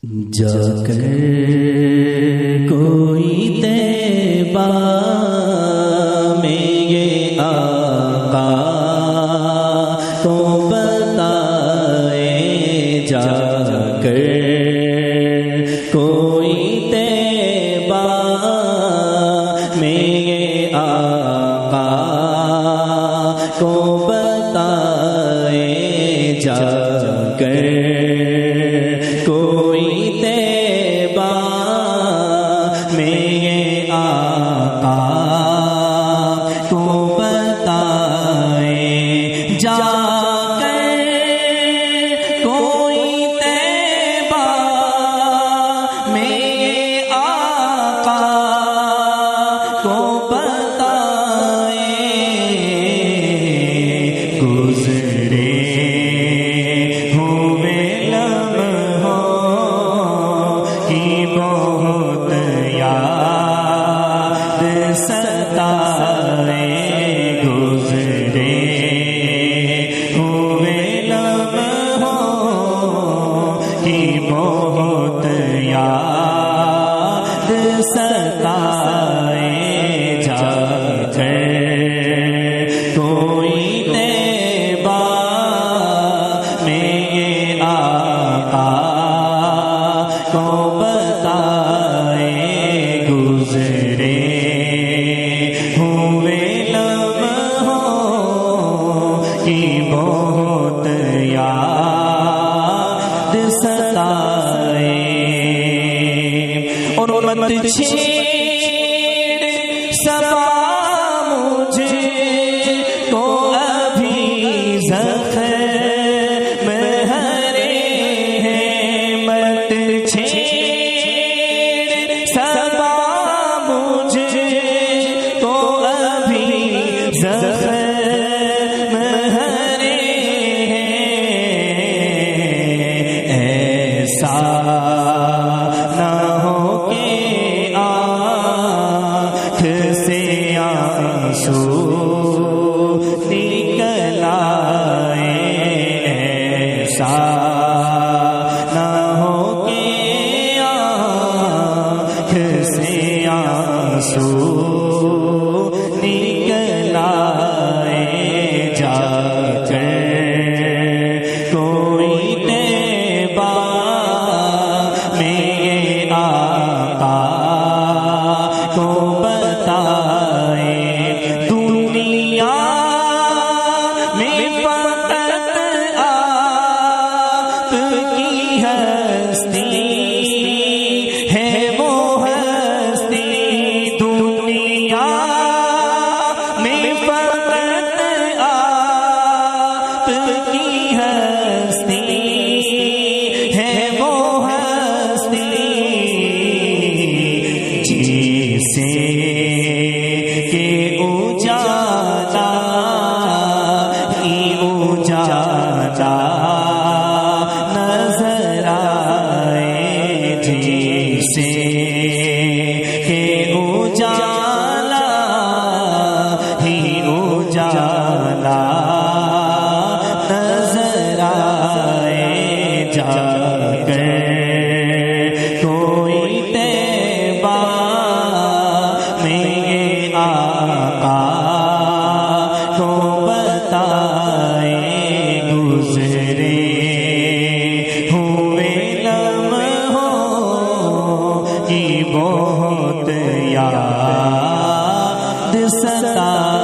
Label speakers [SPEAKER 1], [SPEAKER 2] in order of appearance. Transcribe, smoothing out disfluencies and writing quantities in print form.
[SPEAKER 1] جا کر کوئی طیبہ میں یہ آقا کو بتائے، جا کر کوئی طیبہ میں یہ آقا کو بتائے، جا کر کوئی طیبہ میں یہ آقا کو بتائے، جا کر کوئی طیبہ میں یہ آقا کو بتائے، گزرے بہت یاد ستائے، گزرے ہوئے لمحوں کی بہت یاد ستائے، جا کر کوئی طیبہ میں یہ آقا کو بتائے، گزرے ہوئے لمحوں کی بہت یاد ستائے، اور مت چھیڑ صبا مجھے کو ابھی زخم ہرے ہیں، مت چھیڑ صبا مجھے کو ابھی زخم ہرے ہیں، ایسا نہ ہو کہ آنکھ سے آنسو نکل آئے، ایسا نہ ہو کہ آنکھ سے آنسو نکل آئے، جا کر کوئی طیبہ میں یہ آقا کو بتائے، دنیا میں فقط آپ کی ہستی ہے، وہ ہستی دنیا میں فقط آپ کی ہستی ہے، وہ ہستی جیسے کہ اجالا ہی اجالا نظر آئے، جیسے کہ اجالا ہی اجالا نظر آئے، جا کر کوئی طیبہ میں یہ آقا کو بتائے، گزرے ہوئے لمحوں کی بہت یاد ستائے۔